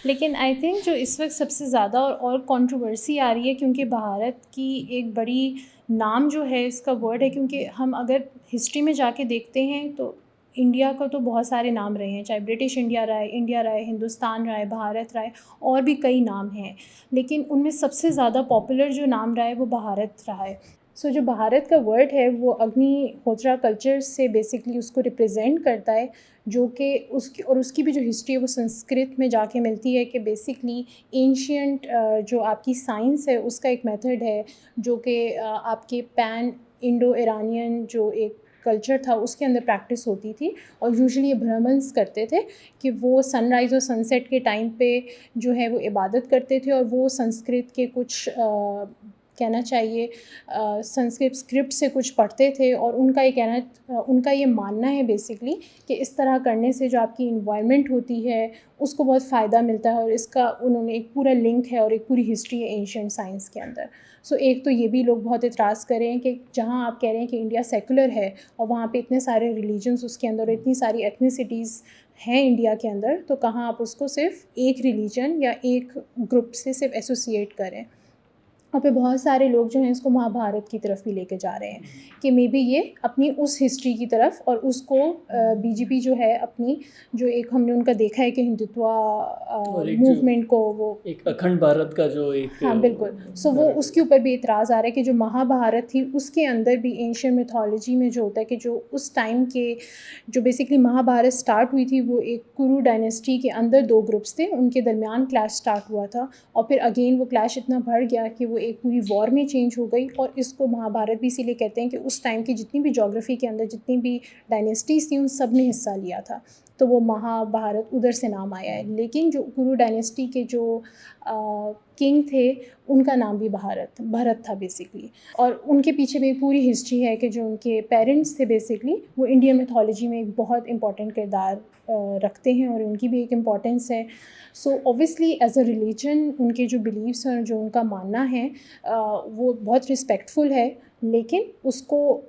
لیکن آئی تھنک جو اس وقت سب سے زیادہ اور کنٹروورسی آ رہی ہے کیونکہ بھارت کی ایک بڑی نام جو ہے اس کا ورڈ ہے, کیونکہ ہم اگر ہسٹری میں جا کے دیکھتے ہیں تو انڈیا کا تو بہت سارے نام رہے ہیں, چاہے برٹش انڈیا رہا ہے, انڈیا رہا ہے, ہندوستان رہا ہے, بھارت رہا ہے, اور بھی کئی نام ہیں, لیکن ان میں سب سے زیادہ پاپولر جو نام رہا ہے وہ بھارت رہا ہے. سو جو بھارت کا ورڈ ہے وہ اگنی ہوترا کلچر سے بیسکلی اس کو ریپرزینٹ کرتا ہے, جو کہ اس کی بھی جو ہسٹری ہے وہ سنسکرت میں جا کے ملتی ہے کہ بیسکلی اینشینٹ جو آپ کی سائنس ہے اس کا ایک میتھڈ ہے جو کہ آپ کے پین انڈو ایرانین جو ایک کلچر تھا اس کے اندر پریکٹس ہوتی تھی, اور یوزلی یہ برہمنس کرتے تھے کہ وہ سن رائز اور سن سیٹ کے ٹائم پہ جو ہے وہ عبادت کرتے تھے, اور وہ سنسکرت کے کچھ کہنا چاہیے سنسکرت اسکرپٹ سے کچھ پڑھتے تھے, اور ان کا یہ ماننا ہے بیسکلی کہ اس طرح کرنے سے جو آپ کی انوائرمنٹ ہوتی ہے اس کو بہت فائدہ ملتا ہے, اور اس کا انہوں نے ایک پورا لنک ہے اور ایک پوری ہسٹری ہے اینشینٹ سائنس کے اندر. سو ایک تو یہ بھی لوگ بہت اعتراض کریں کہ جہاں آپ کہہ رہے ہیں کہ انڈیا سیکولر ہے اور وہاں پہ اتنے سارے ریلیجنس اس کے اندر اور اتنی ساری ایتھنیسٹیز ہیں انڈیا کے اندر, تو کہاں آپ اس کو صرف ایک ریلیجن یا ایک گروپ سے صرف ایسوسیٹ کریں. اور پھر بہت سارے لوگ جو ہیں اس کو مہابھارت کی طرف بھی لے کے جا رہے ہیں کہ مے بی یہ اپنی اس ہسٹری کی طرف, اور اس کو بی جے پی جو ہے اپنی جو ایک ہم نے ان کا دیکھا ہے کہ ہندوتوا موومنٹ کو وہ ایک اکھنڈ بھارت کا جو ایک ہاں بالکل, سو وہ اس کے اوپر بھی اعتراض آ رہا ہے کہ جو مہابھارت تھی اس کے اندر بھی اینشین میتھولوجی میں جو ہوتا ہے کہ جو اس ٹائم کے جو بیسکلی مہابھارت اسٹارٹ ہوئی تھی وہ ایک کرو ڈائنیسٹی کے اندر دو گروپس تھے, ان کے درمیان کلیش اسٹارٹ ہوا تھا, اور پھر اگین وہ کلیش اتنا بڑھ گیا کہ وہ ایک پوری وار میں چینج ہو گئی. اور اس کو مہابھارت بھی اسی لیے کہتے ہیں کہ اس ٹائم کی جتنی بھی جغرافی کے اندر جتنی بھی ڈائنیسٹیز تھیں ان سب نے حصہ لیا تھا, تو وہ مہابھارت ادھر سے نام آیا ہے. لیکن جو کرو ڈائنیسٹی کے جو کنگ تھے ان کا نام بھی بھرت تھا بیسکلی, اور ان کے پیچھے بھی ایک پوری ہسٹری ہے کہ جو ان کے پیرنٹس تھے بیسکلی وہ انڈین میتھولوجی میں ایک بہت امپورٹنٹ کردار رکھتے ہیں اور ان کی بھی ایک امپورٹنس ہے. سو اوبویسلی ایز اے ریلیجن ان کے جو بلیفس ہیں اور جو ان کا ماننا ہے وہ بہت رسپیکٹفل ہے, لیکن اس کو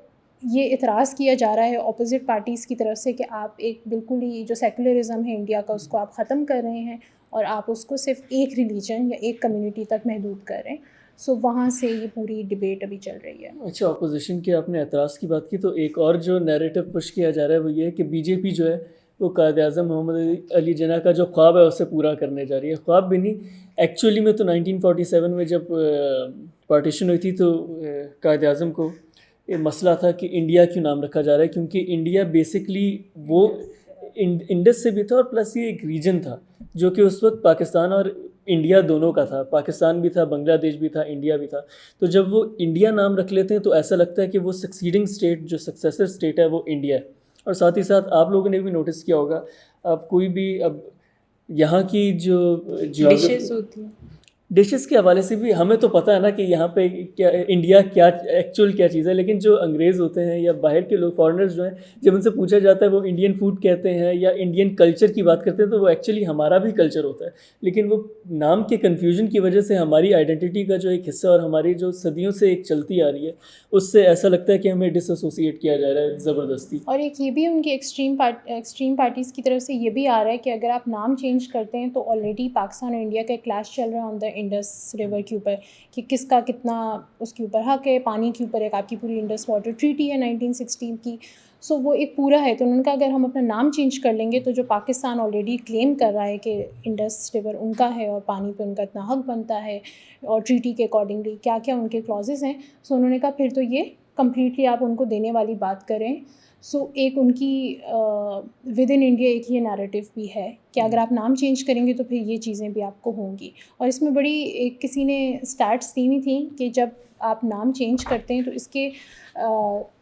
یہ اعتراض کیا جا رہا ہے اپوزٹ پارٹیز کی طرف سے کہ آپ ایک بالکل ہی جو سیکولرزم ہے انڈیا کا اس کو آپ ختم کر رہے ہیں اور آپ اس کو صرف ایک ریلیجن یا ایک کمیونٹی تک محدود کر رہے ہیں. سو وہاں سے یہ پوری ڈبیٹ ابھی چل رہی ہے. اچھا, اپوزیشن کے آپ نے اعتراض کی بات کی تو ایک اور جو نیریٹو پش کیا جا رہا ہے وہ یہ ہے کہ بی جے پی جو ہے وہ قائد اعظم محمد علی جناح کا جو خواب ہے اسے پورا کرنے جا رہی ہے. خواب بھی نہیں, ایکچولی میں تو 1947 میں جب پارٹیشن ہوئی تھی تو قائد اعظم کو یہ مسئلہ تھا کہ انڈیا کیوں نام رکھا جا رہا ہے, کیونکہ انڈیا بیسکلی وہ انڈس سے بھی تھا اور پلس یہ ایک ریجن تھا جو کہ اس وقت پاکستان اور انڈیا دونوں کا تھا, پاکستان بھی تھا, بنگلہ دیش بھی تھا, انڈیا بھی تھا. تو جب وہ انڈیا نام رکھ لیتے ہیں تو ایسا لگتا ہے کہ وہ سکسیڈنگ اسٹیٹ جو سکسیسر اسٹیٹ ہے وہ انڈیا ہے. اور ساتھ ہی ساتھ آپ لوگوں نے بھی نوٹس کیا ہوگا, اب کوئی بھی اب یہاں کی جو ڈشز ہوتی ہیں ڈشز کے حوالے سے بھی ہمیں تو پتہ ہے نا کہ یہاں پہ کیا انڈیا کیا ایکچوئل کیا چیز ہے, لیکن جو انگریز ہوتے ہیں یا باہر کے لوگ فارنرز جو ہیں جب ان سے پوچھا جاتا ہے وہ انڈین فوڈ کہتے ہیں یا انڈین کلچر کی بات کرتے ہیں تو وہ ایکچولی ہمارا بھی کلچر ہوتا ہے, لیکن وہ نام کے کنفیوژن کی وجہ سے ہماری آئیڈینٹی کا جو ایک حصہ اور ہماری جو صدیوں سے ایک چلتی آ رہی ہے اس سے ایسا لگتا ہے کہ ہمیں ڈس ایسوسیٹ کیا جا رہا ہے زبردستی. اور ایک یہ بھی ان کی ایکسٹریم پارٹیز کی طرف سے یہ بھی آ رہا ہے کہ اگر آپ نام چینج کرتے ہیں تو آلریڈی پاکستان اور انڈیا کا ایک کلیش چل رہا ہے آن دا انڈس ریور کے اوپر کہ کس کا کتنا اس کے اوپر حق ہے. پانی کے اوپر ایک آپ کی پوری انڈس واٹر ٹریٹی ہے 1916 کی, سو وہ ایک پورا ہے. تو انہوں نے کہا اگر ہم اپنا نام چینج کر لیں گے تو جو پاکستان آلریڈی کلیم کر رہا ہے کہ انڈس ریور ان کا ہے اور پانی پہ ان کا اتنا حق بنتا ہے اور ٹریٹی کے اکارڈنگلی کیا کیا ان کے کلازز ہیں, سو انہوں نے کہا پھر تو یہ کمپلیٹلی آپ ان کو دینے والی بات کریں. سو ایک ان کی ود ان انڈیا ایک یہ نیریٹو بھی ہے کہ اگر آپ نام چینج کریں گے تو پھر یہ چیزیں بھی آپ کو ہوں گی. اور اس میں بڑی ایک کسی نے اسٹیٹس دی ہوئی تھیں کہ جب آپ نام چینج کرتے ہیں تو اس کے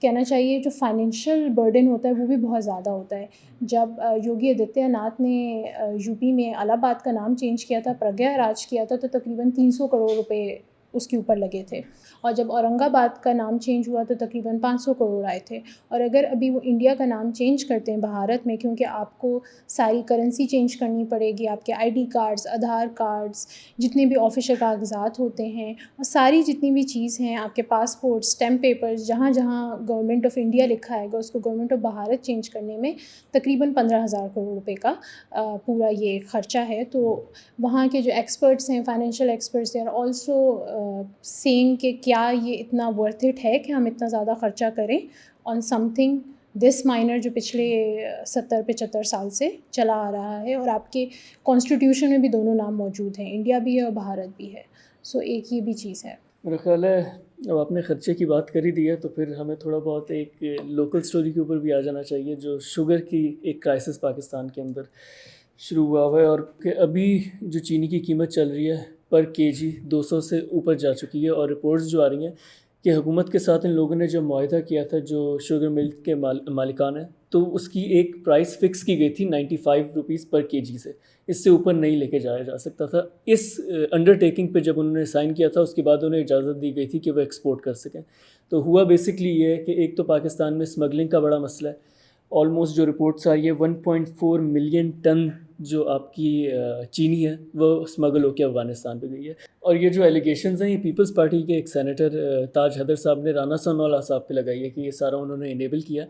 کہنا چاہیے جو فائنینشیل برڈن ہوتا ہے وہ بھی بہت زیادہ ہوتا ہے. جب یوگی آدتیہ ناتھ نے یو پی میں الہ آباد کا نام چینج کیا تھا, پرگیہ راج کیا تھا, تو تقریباً 300 کروڑ روپے اس کے اوپر لگے تھے. اور جب اورنگ آباد کا نام چینج ہوا تو تقریباً 500 کروڑ آئے تھے. اور اگر ابھی وہ انڈیا کا نام چینج کرتے ہیں بھارت میں, کیونکہ آپ کو ساری کرنسی چینج کرنی پڑے گی, آپ کے I D cards, Aadhaar cards, جتنے بھی آفیشیل کاغذات ہوتے ہیں, اور ساری جتنی بھی چیز ہیں, آپ کے پاسپورٹ, اسٹیمپ پیپرز, جہاں جہاں گورنمنٹ آف انڈیا لکھا ہے گا اس کو گورنمنٹ آف بھارت چینج کرنے میں تقریباً 15,000 کروڑ روپے کا پورا یہ خرچہ ہے. تو وہاں کے جو ایکسپرٹس ہیں, financial experts, they are also saying کہ کیا یہ اتنا ورتھ اٹ ہے کہ ہم اتنا زیادہ خرچہ کریں آن سم تھنگ دس مائنر جو پچھلے 70-75 سال سے چلا آ رہا ہے. اور آپ کے کانسٹیٹیوشن میں بھی دونوں نام موجود ہیں, انڈیا بھی ہے اور بھارت بھی ہے. سو ایک یہ بھی چیز ہے. میرا خیال ہے اب آپ نے خرچے کی بات کر ہی دی ہے تو پھر ہمیں تھوڑا بہت ایک لوکل سٹوری کے اوپر بھی آ جانا چاہیے, جو شوگر کی ایک کرائسس پاکستان کے اندر شروع ہوا ہوا ہے, اور کہ ابھی جو چینی کی قیمت چل رہی ہے پر کے جی 200 سے اوپر جا چکی ہے. اور رپورٹس جو آ رہی ہیں کہ حکومت کے ساتھ ان لوگوں نے جو معاہدہ کیا تھا, جو شوگر مل کے مالکان ہیں, تو اس کی ایک پرائس فکس کی گئی تھی 95 روپیز پر کے جی سے, اس سے اوپر نہیں لے کے جایا جا سکتا تھا. اس انڈرٹیکنگ پہ جب انہوں نے سائن کیا تھا اس کے بعد انہیں اجازت دی گئی تھی کہ وہ ایکسپورٹ کر سکیں. تو ہوا بیسکلی یہ ہے کہ ایک تو پاکستان میں اسمگلنگ کا بڑا مسئلہ ہے. آلموسٹ جو رپورٹس آ رہی ہے 1.4 ملین ٹن جو آپ کی چینی ہے وہ اسمگل ہو کے افغانستان پہ گئی ہے. اور یہ جو ایلیگیشنز ہیں یہ پیپلز پارٹی کے ایک سینیٹر تاج حیدر صاحب نے رانا ثناءاللہ صاحب پہ لگائی ہے کہ یہ سارا انہوں نے انیبل کیا.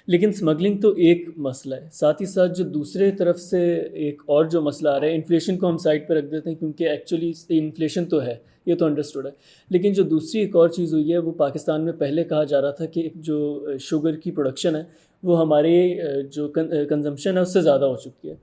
لیکن اسمگلنگ تو ایک مسئلہ ہے, ساتھ ہی ساتھ جو دوسرے طرف سے ایک اور جو مسئلہ آ رہا ہے, انفلیشن کو ہم سائڈ پہ رکھ دیتے ہیں کیونکہ ایکچولی انفلیشن تو ہے, یہ تو انڈرسٹوڈ ہے. لیکن جو دوسری ایک اور چیز ہوئی ہے وہ پاکستان میں پہلے کہا جا رہا تھا کہ جو شوگر کی پروڈکشن ہے وہ ہمارے جو کنزمپشن ہے اس سے زیادہ ہو چکی ہے.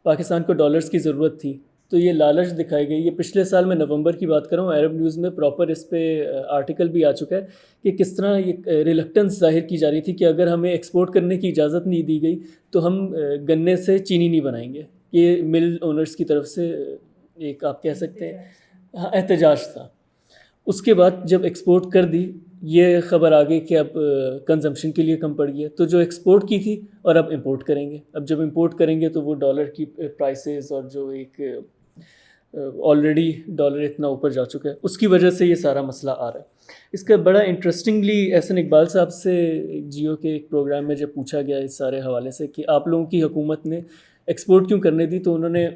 پاکستان کو ڈالرز کی ضرورت تھی تو یہ لالچ دکھائی گئی. یہ پچھلے سال میں نومبر کی بات کر رہا ہوں, عرب نیوز میں پراپر اس پہ آرٹیکل بھی آ چکا ہے کہ کس طرح یہ ریلکٹنس ظاہر کی جا رہی تھی کہ اگر ہمیں ایکسپورٹ کرنے کی اجازت نہیں دی گئی تو ہم گنے سے چینی نہیں بنائیں گے. یہ مل اونرز کی طرف سے ایک آپ کہہ سکتے ہیں احتجاج تھا. اس کے بعد جب ایکسپورٹ کر دی یہ خبر آ گئی کہ اب کنزمپشن کے لیے کم پڑ گئی ہے, تو جو ایکسپورٹ کی تھی اور اب امپورٹ کریں گے. اب جب امپورٹ کریں گے تو وہ ڈالر کی پرائسز اور جو ایک آلریڈی ڈالر اتنا اوپر جا چکا ہے اس کی وجہ سے یہ سارا مسئلہ آ رہا ہے. اس کا بڑا انٹرسٹنگلی احسن اقبال صاحب سے جیو کے ایک پروگرام میں جب پوچھا گیا اس سارے حوالے سے کہ آپ لوگوں کی حکومت نے ایکسپورٹ کیوں کرنے دی, تو انہوں نے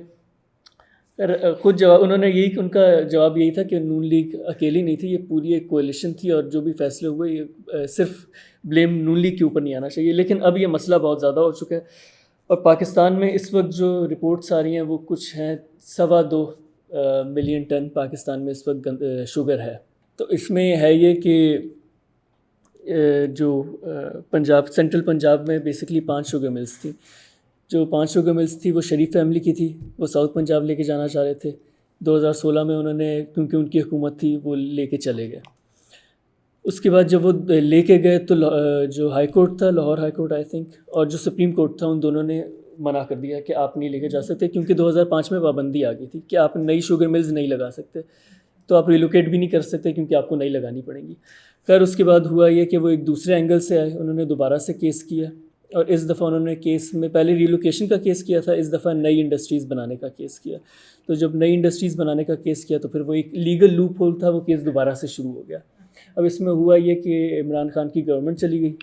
خود جواب انہوں نے ان کا جواب یہی تھا کہ نون لیگ اکیلی نہیں تھی, یہ پوری ایک کولیشن تھی اور جو بھی فیصلے ہوئے یہ صرف بلیم نون لیگ کے اوپر نہیں آنا چاہیے. لیکن اب یہ مسئلہ بہت زیادہ ہو چکا ہے اور پاکستان میں اس وقت جو رپورٹس آ رہی ہیں وہ کچھ ہیں 2.25 ملین ٹن پاکستان میں اس وقت شوگر ہے. تو اس میں ہے یہ کہ جو پنجاب سینٹرل پنجاب میں بیسکلی 5 شوگر ملز تھیں. جو 5 شوگر ملز تھی وہ شریف فیملی کی تھی, وہ ساؤتھ پنجاب لے کے جانا چاہ رہے تھے. 2016 میں انہوں نے کیونکہ ان کی حکومت تھی وہ لے کے چلے گئے. اس کے بعد جب وہ لے کے گئے تو جو ہائی کورٹ تھا, Lahore high court I think, اور جو سپریم کورٹ تھا, ان دونوں نے منع کر دیا کہ آپ نہیں لے کے جا سکتے کیونکہ 2005 میں پابندی آ گئی تھی کہ آپ نئی شوگر ملز نہیں لگا سکتے, تو آپ ریلوکیٹ بھی نہیں کر سکتے کیونکہ آپ کو نئی لگانی پڑیں گی. خیر اس کے بعد ہوا یہ کہ وہ ایک دوسرے اینگل سے آئے, انہوں نے دوبارہ سے کیس کیا اور اس دفعہ انہوں نے کیس میں پہلے ریلوکیشن کا کیس کیا تھا, اس دفعہ نئی انڈسٹریز بنانے کا کیس کیا. تو جب نئی انڈسٹریز بنانے کا کیس کیا تو پھر وہ ایک لیگل لوپ ہول تھا, وہ کیس دوبارہ سے شروع ہو گیا. اب اس میں ہوا یہ کہ عمران خان کی گورنمنٹ چلی گئی,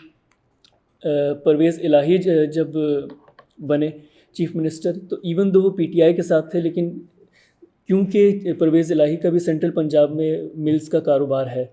پرویز الہی جب بنے چیف منسٹر تو ایون دو وہ پی ٹی آئی کے ساتھ تھے, لیکن کیونکہ پرویز الہی کا بھی سینٹرل پنجاب میں ملز کا کاروبار ہے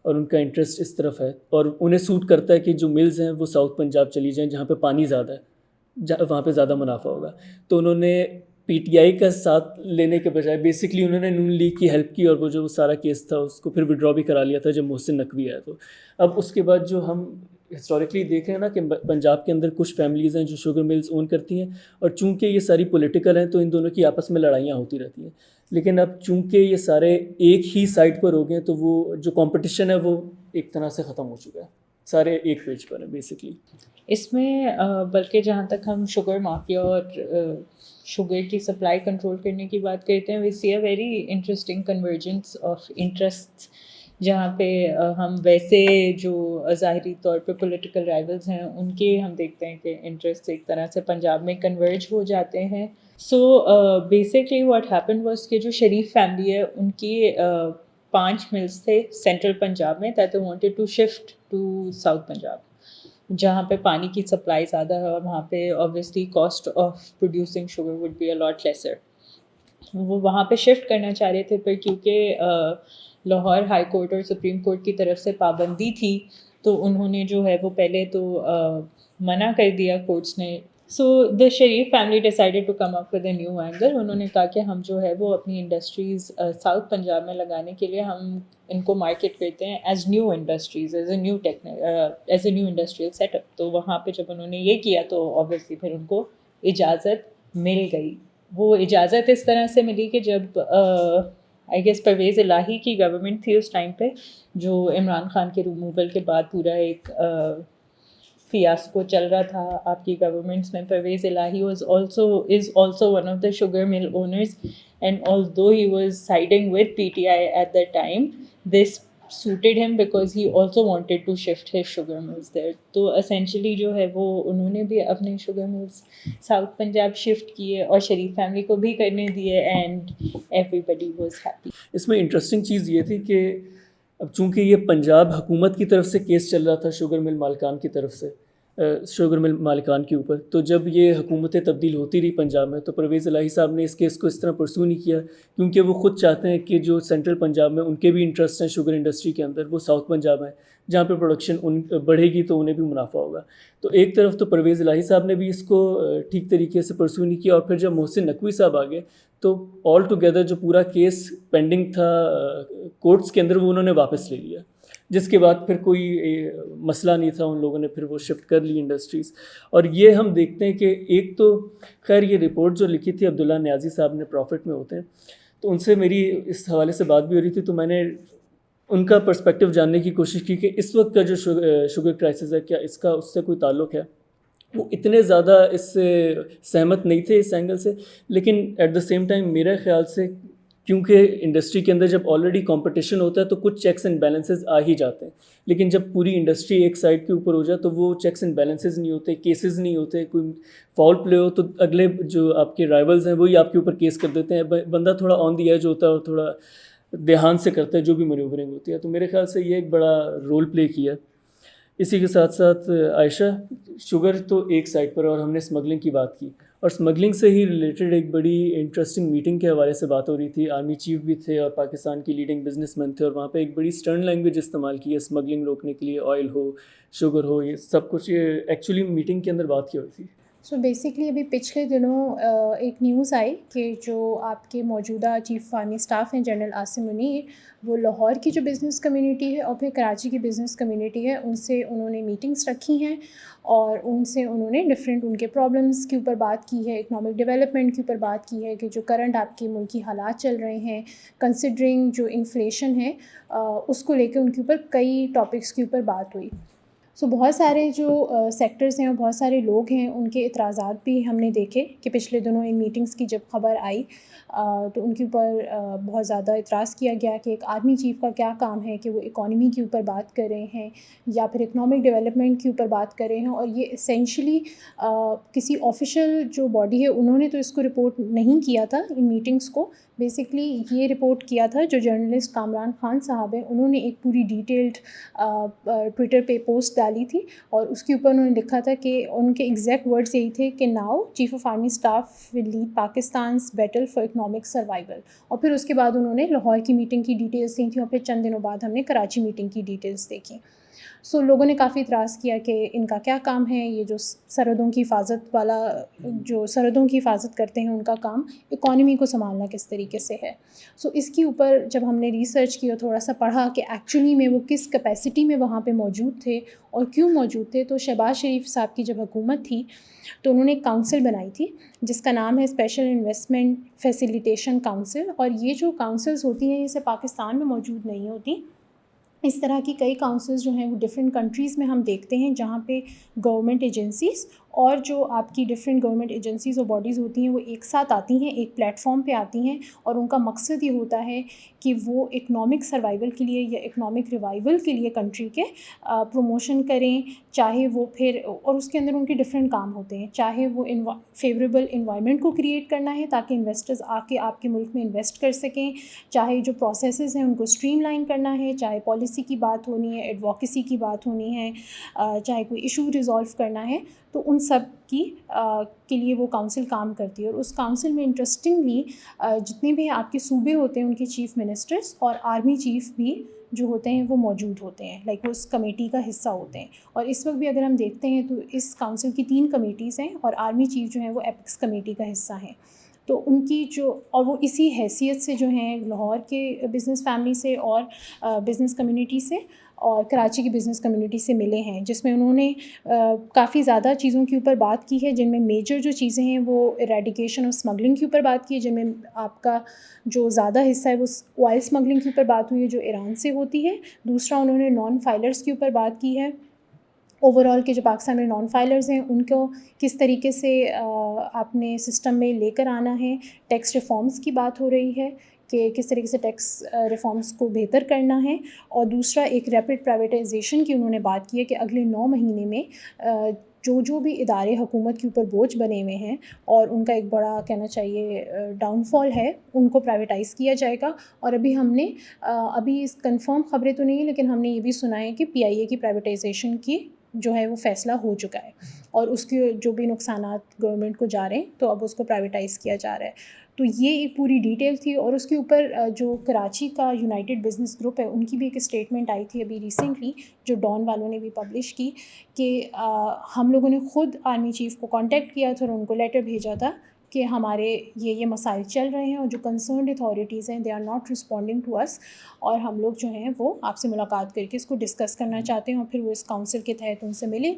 اور ان کا انٹرسٹ اس طرف ہے اور انہیں سوٹ کرتا ہے کہ جو ملز ہیں وہ ساؤتھ پنجاب چلی جائیں جہاں پہ پانی زیادہ ہے, وہاں پہ زیادہ منافع ہوگا. تو انہوں نے پی ٹی آئی کا ساتھ لینے کے بجائے بیسکلی انہوں نے نون لیگ کی ہیلپ کی اور وہ جو سارا کیس تھا اس کو پھر ودرا بھی کرا لیا تھا جب محسن نقوی آیا. تو اب اس کے بعد جو ہم ہسٹوریکلی دیکھ رہے ہیں نا کہ پنجاب کے اندر کچھ فیملیز ہیں جو شوگر ملز اون کرتی ہیں, اور چونکہ یہ ساری پولیٹیکل ہیں تو ان دونوں کی آپس میں لڑائیاں ہوتی رہتی ہیں. لیکن اب چونکہ یہ سارے ایک ہی سائٹ پر ہو گئے تو وہ جو کمپٹیشن ہے وہ ایک طرح سے ختم ہو چکا ہے, سارے ایک پیج پر ہیں بیسکلی. اس میں بلکہ جہاں تک ہم شوگر مافیا اور شوگر کی سپلائی کنٹرول کرنے کی بات کرتے ہیں، we see a very interesting convergence of interest, جہاں پہ ہم ویسے جو ظاہری طور پہ پولیٹیکل رائولز ہیں ان کے ہم دیکھتے ہیں کہ انٹرسٹ ایک طرح سے پنجاب میں کنورج ہو جاتے ہیں. So basically what happen was کہ جو شریف فیملی ہے ان کی 5 ملز تھے سینٹرل پنجاب میں that they wanted to shift to south Punjab, جہاں پہ پانی کی سپلائی زیادہ ہے اور وہاں پہ obviously cost of producing sugar would be a lot lesser. وہ وہاں پہ شفٹ کرنا چاہ رہے تھے، پر کیونکہ لاہور ہائی کورٹ اور سپریم کورٹ کی طرف سے پابندی تھی تو انہوں نے جو ہے وہ پہلے تو منع کر دیا کورٹس نے. So the Sharif family decided to come up with a new angle. انہوں نے کہا کہ ہم جو ہے وہ اپنی انڈسٹریز ساؤتھ پنجاب میں لگانے کے لیے ہم ان کو مارکیٹ کرتے ہیں as new industries, as a new industrial set up. تو وہاں پہ جب انہوں نے یہ کیا تو آبویسلی پھر ان کو اجازت مل گئی. وہ اجازت اس طرح سے ملی کہ جب آئی گیس پرویز الہی کی گورنمنٹ تھی اس ٹائم پہ، جو عمران خان کے ریموول کے بعد پورا ایک فیاسکو چل رہا تھا آپ کی گورنمنٹس میں. پرویز الہی is also one of the sugar mill owners, and although he was siding with PTI at that time, this suited him because he also wanted to shift his sugar mills there. تو essentially جو ہے وہ انہوں نے بھی اپنے sugar mills south Punjab shift کیے اور شریف فیملی کو بھی کرنے دیے، اینڈ everybody was happy. اس میں انٹرسٹنگ چیز یہ تھی کہ اب چونکہ یہ پنجاب حکومت کی طرف سے کیس چل رہا تھا شوگر مل مالکان کی طرف سے، شوگر مل مالکان کے اوپر، تو جب یہ حکومتیں تبدیل ہوتی رہی پنجاب میں تو پرویز الہی صاحب نے اس کیس کو اس طرح پرسو نہیں کیا، کیونکہ وہ خود چاہتے ہیں کہ جو سینٹرل پنجاب میں ان کے بھی انٹرسٹ ہیں شوگر انڈسٹری کے اندر، وہ ساؤتھ پنجاب ہیں جہاں پہ پروڈکشن بڑھے گی تو انہیں بھی منافع ہوگا. تو ایک طرف تو پرویز الہی صاحب نے بھی اس کو ٹھیک طریقے سے پرسو نہیں کیا، اور پھر جب محسن نقوی صاحب آ گئے تو آل ٹوگیدر جو پورا کیس پینڈنگ تھا کورٹس کے اندر وہ انہوں نے واپس لے لیا، جس کے بعد پھر کوئی مسئلہ نہیں تھا، ان لوگوں نے پھر وہ شفٹ کر لی انڈسٹریز. اور یہ ہم دیکھتے ہیں کہ ایک تو خیر یہ رپورٹ جو لکھی تھی عبداللہ نیازی صاحب نے پروفٹ میں ہوتے ہیں، تو ان سے میری اس حوالے سے بات بھی ہو رہی تھی، تو میں نے ان کا پرسپیکٹیو جاننے کی کوشش کی کہ اس وقت کا جو شوگر کرائسس ہے کیا اس کا اس سے کوئی تعلق ہے. وہ اتنے زیادہ اس سے سہمت نہیں تھے اس اینگل سے، لیکن ایٹ دا سیم ٹائم میرے خیال سے کیونکہ انڈسٹری کے اندر جب آلریڈی کمپٹیشن ہوتا ہے تو کچھ چیکس اینڈ بیلنسز آ ہی جاتے ہیں، لیکن جب پوری انڈسٹری ایک سائڈ کے اوپر ہو جائے تو وہ چیکس اینڈ بیلنسز نہیں ہوتے، کیسز نہیں ہوتے. کوئی فاؤل پلے ہو تو اگلے جو آپ کے رائولز ہیں وہی آپ کے اوپر کیس کر دیتے ہیں. بندہ تھوڑا آن دی ایج ہوتا ہے اور تھوڑا دھیان سے کرتا ہے جو بھی مینوورنگ ہوتی ہے. تو میرے خیال سے یہ ایک بڑا رول پلے کیا. اسی کے ساتھ ساتھ عائشہ، شوگر تو ایک سائڈ پر، اور ہم نے اسمگلنگ کی بات کی، اور اسمگلنگ سے ہی ریلیٹڈ ایک بڑی انٹرسٹنگ میٹنگ کے حوالے سے بات ہو رہی تھی. آرمی چیف بھی تھے اور پاکستان کی لیڈنگ بزنس مین تھے، اور وہاں پہ ایک بڑی اسٹرن لینگویج استعمال کی ہے اسمگلنگ روکنے کے لیے، آئل ہو، شوگر ہو، یہ سب کچھ. یہ ایکچولی میٹنگ کے اندر بات کی ہوئی تھی. سو بیسکلی ابھی پچھلے دنوں ایک نیوز آئی کہ جو آپ کے موجودہ چیف آرمی اسٹاف ہیں جنرل عاصم منیر، وہ لاہور کی جو بزنس کمیونٹی ہے اور پھر کراچی کی بزنس کمیونٹی ہے ان سے انہوں نے میٹنگس رکھی ہیں، اور ان سے انہوں نے ڈفرینٹ ان کے پرابلمس کے اوپر بات کی ہے، اکنامک ڈیولپمنٹ کے اوپر بات کی ہے کہ جو کرنٹ آپ کے ملکی حالات چل رہے ہیں کنسیڈرنگ جو انفلیشن ہے اس کو لے کے ان کے اوپر کئی ٹاپکس کے اوپر بات ہوئی. سو بہت سارے جو سیکٹرز ہیں اور بہت سارے لوگ ہیں ان کے اعتراضات بھی ہم نے دیکھے کہ پچھلے دنوں ان میٹنگز کی جب خبر آئی تو ان کے اوپر بہت زیادہ اعتراض کیا گیا کہ ایک آرمی چیف کا کیا کام ہے کہ وہ اکانومی کے اوپر بات کر رہے ہیں یا پھر اکنامک ڈیولپمنٹ کے اوپر بات کر رہے ہیں. اور یہ اسینشلی کسی آفیشیل جو باڈی ہے انہوں نے تو اس کو رپورٹ نہیں کیا تھا ان میٹنگز کو. بیسکلی یہ رپورٹ کیا تھا جو جرنلسٹ کامران خان صاحب ہیں، انہوں نے ایک پوری ڈیٹیلڈ ٹویٹر پہ پوسٹ ڈالی تھی، اور اس کے اوپر انہوں نے لکھا تھا کہ ان کے ایگزیکٹ ورڈز یہی تھے کہ now chief of army staff will lead Pakistan's battle for economic survival. اور پھر اس کے بعد انہوں نے لاہور کی میٹنگ کی ڈیٹیلس دی تھیں، اور پھر چند دنوں بعد ہم نے کراچی میٹنگ کی ڈیٹیلس دیکھی. سو لوگوں نے کافی اعتراض کیا کہ ان کا کیا کام ہے، یہ جو سرحدوں کی حفاظت والا جو سرحدوں کی حفاظت کرتے ہیں ان کا کام اکانومی کو سنبھالنا کس طریقے سے ہے. سو اس کے اوپر جب ہم نے ریسرچ کی اور تھوڑا سا پڑھا کہ ایکچولی میں وہ کس کیپیسٹی میں وہاں پہ موجود تھے اور کیوں موجود تھے، تو شہباز شریف صاحب کی جب حکومت تھی تو انہوں نے ایک کاؤنسل بنائی تھی جس کا نام ہے اسپیشل انویسٹمنٹ فیسیلیٹیشن کاؤنسل. اور یہ جو کاؤنسلز ہوتی ہیں یہ صرف پاکستان میں موجود نہیں ہوتی، اس طرح کی کئی کاؤنسلز جو ہیں وہ ڈفرینٹ کنٹریز میں ہم دیکھتے ہیں جہاں پہ گورنمنٹ ایجنسیز اور جو آپ کی ڈفرینٹ گورنمنٹ ایجنسیز اور باڈیز ہوتی ہیں وہ ایک ساتھ آتی ہیں، ایک پلیٹ فارم پہ آتی ہیں، اور ان کا مقصد یہ ہوتا ہے کہ وہ اکنامک سروائیول کے لیے یا اکنامک ریوائول کے لیے کنٹری کے پروموشن کریں، چاہے وہ پھر، اور اس کے اندر ان کے ڈفرینٹ کام ہوتے ہیں، چاہے وہ فیوریبل انوائرمنٹ کو کریٹ کرنا ہے تاکہ انویسٹرز آ کے آپ کے ملک میں انویسٹ کر سکیں، چاہے جو پروسیسز ہیں ان کو اسٹریم لائن کرنا ہے، چاہے پالیسی کی بات ہونی ہے، ایڈووکیسی کی بات ہونی ہے، چاہے کوئی ایشو ریزالو کرنا ہے، تو ان سب کی کے لیے وہ کاؤنسل کام کرتی ہے. اور اس کاؤنسل میں انٹرسٹنگلی جتنے بھی آپ کے صوبے ہوتے ہیں ان کے چیف منسٹرز اور آرمی چیف بھی جو ہوتے ہیں وہ موجود ہوتے ہیں، لائک وہ اس کمیٹی کا حصہ ہوتے ہیں. اور اس وقت بھی اگر ہم دیکھتے ہیں تو اس کاؤنسل کی 3 کمیٹیز ہیں اور آرمی چیف جو ہیں وہ ایپکس کمیٹی کا حصہ ہیں. تو ان کی اور وہ اسی حیثیت سے جو ہیں لاہور کے بزنس فیملی سے اور بزنس کمیونٹی سے اور کراچی کی بزنس کمیونٹی سے ملے ہیں، جس میں انہوں نے کافی زیادہ چیزوں کے اوپر بات کی ہے، جن میں میجر جو چیزیں ہیں وہ ایریڈیکیشن آف اسمگلنگ کے اوپر بات کی ہے، جن میں آپ کا جو زیادہ حصہ ہے وہ آئل اسمگلنگ کے اوپر بات ہوئی ہے جو ایران سے ہوتی ہے. دوسرا انہوں نے نان فائلرز کے اوپر بات کی ہے، اوور آل کے جو پاکستان میں نان فائلرز ہیں ان کو کس طریقے سے آپ نے سسٹم میں لے کر آنا ہے. ٹیکس ریفارمز کی بات ہو رہی ہے کہ کس طریقے سے ٹیکس ریفارمز کو بہتر کرنا ہے. اور دوسرا ایک ریپڈ پرائیویٹائزیشن کی انہوں نے بات کی ہے کہ اگلے 9 مہینے میں جو بھی ادارے حکومت کے اوپر بوجھ بنے ہوئے ہیں اور ان کا ایک بڑا کہنا چاہیے ڈاؤن فال ہے، ان کو پرائیویٹائز کیا جائے گا. اور ابھی اس کنفرم خبریں تو نہیں ہیں لیکن ہم نے یہ بھی سنا ہے کہ PIA کی پرائیویٹائزیشن کی جو ہے وہ فیصلہ ہو چکا ہے اور اس کے جو بھی نقصانات گورنمنٹ کو جا رہے ہیں تو اب اس کو پرائیویٹائز کیا جا رہا ہے. تو یہ ایک پوری ڈیٹیل تھی. اور اس کے اوپر جو کراچی کا یونائٹڈ بزنس گروپ ہے ان کی بھی ایک اسٹیٹمنٹ آئی تھی ابھی ریسنٹلی جو ڈان والوں نے بھی پبلش کی کہ ہم لوگوں نے خود آرمی چیف کو کانٹیکٹ کیا تھا اور ان کو لیٹر بھیجا تھا کہ ہمارے یہ مسائل چل رہے ہیں اور جو کنسرنڈ اتھارٹیز ہیں they are not responding to اس، اور ہم لوگ جو ہیں وہ آپ سے ملاقات کر کے اس کو ڈسکس کرنا چاہتے ہیں. اور پھر وہ اس کاؤنسل کے تحت ان سے ملے.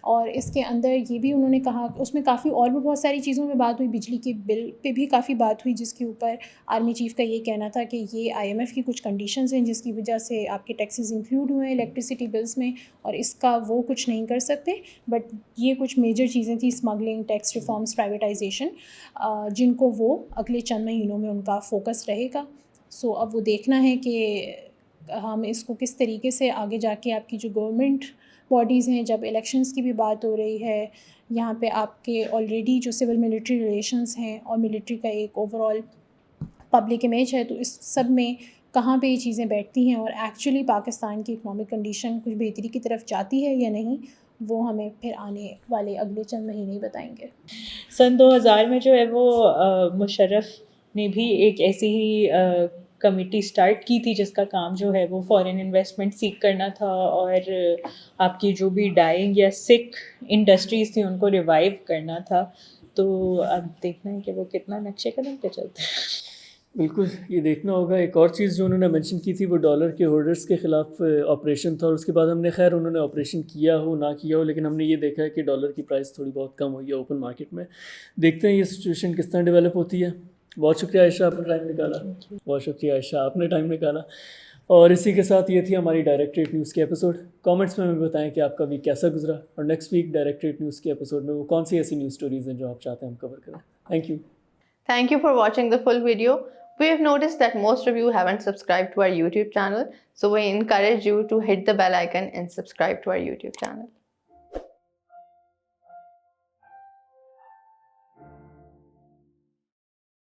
اور اس کے اندر یہ بھی انہوں نے کہا، اس میں کافی اور بھی بہت ساری چیزوں میں بات ہوئی، بجلی کے بل پہ بھی کافی بات ہوئی جس کے اوپر آرمی چیف کا یہ کہنا تھا کہ یہ IMF کی کچھ کنڈیشنز ہیں جس کی وجہ سے آپ کے ٹیکسز انکلوڈ ہوئے ہیں الیکٹریسٹی بلز میں اور اس کا وہ کچھ نہیں کر سکتے. بٹ یہ کچھ میجر چیزیں تھیں، اسمگلنگ، ٹیکس ریفارمز، پرائیویٹائزیشن، جن کو وہ اگلے چند مہینوں میں ان کا فوکس رہے گا. سو اب وہ دیکھنا ہے کہ ہم اس کو کس طریقے سے آگے جا کے آپ کی جو گورنمنٹ باڈیز ہیں، جب الیکشنز کی بھی بات ہو رہی ہے، یہاں پہ آپ کے آلریڈی جو سول ملٹری ریلیشنز ہیں اور ملٹری کا ایک اوور آل پبلک امیج ہے، تو اس سب میں کہاں پہ یہ چیزیں بیٹھتی ہیں اور ایکچولی پاکستان کی اکنامک کنڈیشن کچھ بہتری کی طرف جاتی ہے یا نہیں، وہ ہمیں پھر آنے والے اگلے چند مہینے ہی بتائیں گے. سن 2000 میں جو ہے وہ مشرف نے بھی ایک ایسی ہی کمیٹی سٹارٹ کی تھی جس کا کام جو ہے وہ فورن انویسٹمنٹ سیک کرنا تھا اور آپ کی جو بھی ڈائنگ یا سک انڈسٹریز تھیں ان کو ریوائیو کرنا تھا. تو اب دیکھنا ہے کہ وہ کتنا نقشے قدم پہ چلتے ہیں. بالکل یہ دیکھنا ہوگا. ایک اور چیز جو انہوں نے مینشن کی تھی وہ ڈالر کے ہولڈرز کے خلاف آپریشن تھا، اور اس کے بعد ہم نے خیر انہوں نے آپریشن کیا ہو نہ کیا ہو لیکن ہم نے یہ دیکھا ہے کہ ڈالر کی پرائس تھوڑی بہت کم ہوئی ہے اوپن مارکیٹ میں. دیکھتے ہیں یہ سچویشن کس طرح ڈیولپ ہوتی ہے. بہت شکریہ عائشہ، آپ نے ٹائم نکالا. بہت شکریہ عائشہ، آپ نے ٹائم نکالا. اور اسی کے ساتھ یہ تھی ہماری ڈائریکٹریٹ نیوز کے ایپیسوڈ. کامنٹس میں ہمیں بتائیں کہ آپ کا ویک کیسا گزرا اور نیکسٹ ویک ڈائریکٹریٹ نیوز کے ایپیسوڈ میں وہ کون سی ایسی نیوز سٹوریز ہیں جو آپ چاہتے ہیں ہم کور کریں. Thank you. Thank you for watching the full video. We have noticed that most of you haven't subscribed to our YouTube channel, so we encourage you to hit the bell icon and subscribe to our YouTube channel.